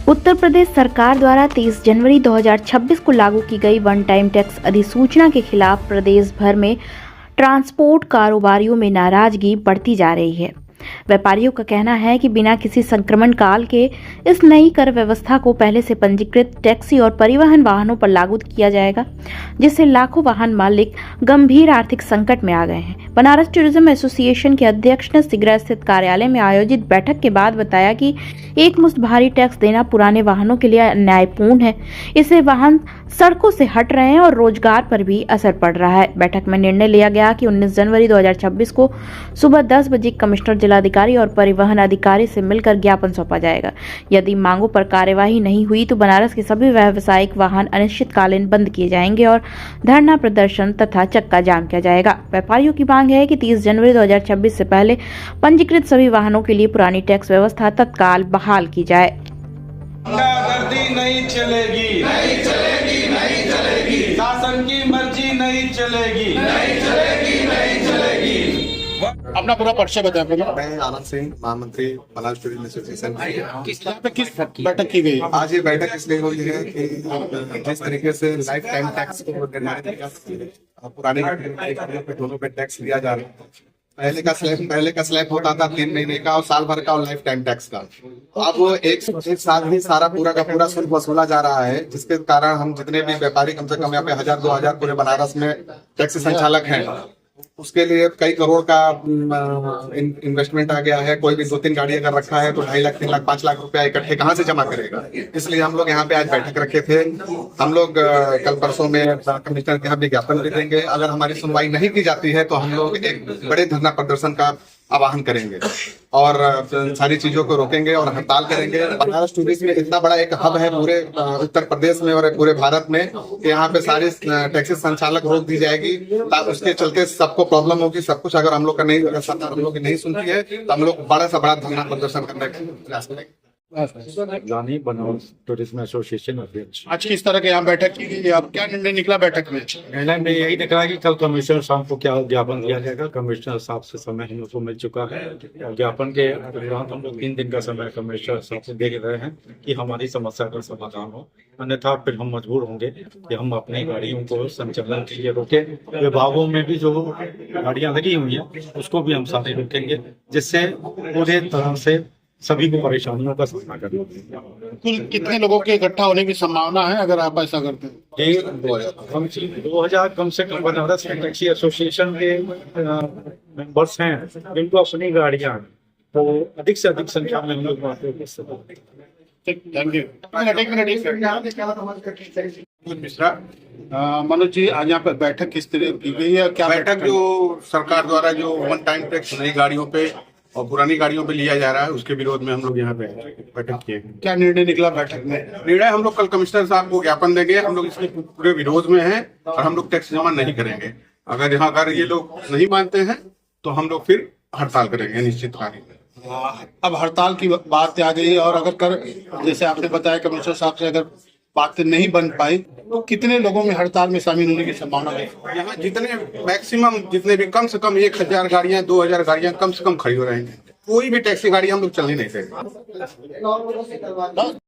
उत्तर प्रदेश सरकार द्वारा 30 जनवरी 2026 को लागू की गई वन टाइम टैक्स अधिसूचना के खिलाफ प्रदेश भर में ट्रांसपोर्ट कारोबारियों में नाराजगी बढ़ती जा रही है। व्यापारियों का कहना है कि बिना किसी संक्रमण काल के इस नई कर व्यवस्था को पहले से पंजीकृत टैक्सी और परिवहन वाहनों पर लागू किया जाएगा, जिससे लाखों वाहन मालिक गंभीर आर्थिक संकट में आ गए हैं। बनारस टूरिज्म एसोसिएशन के अध्यक्ष ने सिगरा स्थित कार्यालय में आयोजित बैठक के बाद बताया कि एक मुश्त भारी टैक्स देना पुराने वाहनों के लिए अन्यायपूर्ण है। इससे वाहन सड़कों से हट रहे हैं और रोजगार पर भी असर पड़ रहा है। बैठक में निर्णय लिया गया कि 19 जनवरी 2026 को सुबह 10 बजे कमिश्नर, जिलाधिकारी और परिवहन अधिकारी से मिलकर ज्ञापन सौंपा जाएगा। यदि मांगों पर कार्यवाही नहीं हुई तो बनारस के सभी व्यावसायिक वाहन अनिश्चितकालीन बंद किए जाएंगे और धरना प्रदर्शन तथा चक्का जाम किया जाएगा। व्यापारियों की मांग है कि 30 जनवरी 2026 से पहले पंजीकृत सभी वाहनों के लिए पुरानी टैक्स व्यवस्था तत्काल बहाल की जाए। गुंडागर्दी नहीं चलेगी, नहीं चलेगी, नहीं चलेगी। शासन की मर्जी नहीं चलेगी, नहीं चलेगी, नहीं चलेगी। अपना पूरा परिचय बताएं। मैं आनंद सिंह, महामंत्री बनारस टूरिज्म एसोसिएशन। किस बैठक की गई? आज ये बैठक इसलिए हुई है कि जिस तरीके से लाइफ टाइम टैक्स को निर्धारित किया, पुराने गाड़ियों पे दोनों पे टैक्स लिया जा रहा है। पहले का स्लैब होता था 3 महीने का और साल भर का और लाइफ टाइम टैक्स का। अब एक साथ ही सारा पूरा का पूरा शुल्क वसूला जा रहा है, जिसके कारण हम जितने भी व्यापारी कम से कम यहाँ पे 1000-2000 पूरे बनारस में टैक्स संचालक हैं, उसके लिए कई करोड़ का इन्वेस्टमेंट आ गया है। कोई भी 2-3 गाड़ी अगर रखा है तो 2.5 लाख, 3 लाख, 5 लाख रुपया इकट्ठे कहाँ से जमा करेगा। इसलिए हम लोग यहाँ पे आज बैठक रखे थे। हम लोग कल परसों में कमिश्नर के यहाँ विज्ञापन भी देंगे। अगर हमारी सुनवाई नहीं की जाती है तो हम लोग एक बड़े धरना प्रदर्शन का आह्वान करेंगे और सारी चीजों को रोकेंगे और हड़ताल करेंगे। बनारस टूरिज्म में इतना बड़ा एक हब है पूरे उत्तर प्रदेश में और पूरे भारत में कि यहाँ पे सारे टैक्सी संचालक रोक दी जाएगी। उसके चलते सबको प्रॉब्लम होगी, सब कुछ। अगर हम लोग का नहीं, अगर सरकार हम लोग की नहीं सुनती है तो हम लोग बड़ा से बड़ा धरना प्रदर्शन करने का प्रयास करेंगे। जानी बनारस टूरिज्म एसोसिएशन अध्यक्ष। आज किस तरह के यहाँ बैठक की गई? अब क्या निर्णय निकला बैठक में? निर्णय में यही निकला कि कल कमिश्नर साहब को क्या ज्ञापन दिया जाएगा। कमिश्नर साहब से समय हम लोग को मिल चुका है। ज्ञापन के दौरान हम लोग 3 दिन का समय कमिश्नर साहब से दे रहे हैं कि हमारी समस्या का समाधान हो, अन्यथा फिर हम मजबूर होंगे कि हम अपनी गाड़ियों को संचालन के लिए रोके। विभागों में भी जो गाड़ियां लगी हुई हैं उसको भी हम सारे रोकेंगे, जिससे पूरे तरह से सभी को परेशानियों का सामना करना पड़ेगा। कुल कितने लोगों के इकट्ठा होने की संभावना है अगर आप ऐसा करते हैं? 2000 कम से कम बनारस टैक्सी एसोसिएशन के मेंबर्स हैं जिनको अपनी गाड़ियां हैं, तो अधिक से अधिक संख्या में हम लोग वहाँ पे उपस्थित होंगे। Thank you. मिश्रा, मनोज जी, आज यहाँ पर बैठक किस तरह की गई है? क्या बैठक जो सरकार द्वारा जो वन टाइम टैक्स नई गाड़ियों पे और पुरानी गाड़ियों पे लिया जा रहा है उसके विरोध में हम लोग यहाँ पे बैठक किए। क्या निर्णय निकला बैठक में? निर्णय हम लोग कल कमिश्नर साहब को ज्ञापन देंगे। हम लोग इसके पूरे विरोध में हैं और हम लोग टैक्स जमा नहीं करेंगे। अगर ये लोग नहीं मानते हैं तो हम लोग फिर हड़ताल करेंगे अनिश्चितकालीन। अब हड़ताल की बात आ गई और अगर जैसे आपने बताया कमिश्नर साहब से अगर बातें नहीं बन पाई तो कितने लोगों में हड़ताल में शामिल होने की संभावना है? यहाँ जितने भी कम से कम 1000 गाड़ियां, 2000 गाड़ियां कम से कम खड़ी हो रहेंगे। कोई भी टैक्सी गाड़ी हम लोग चलने नहीं देंगे।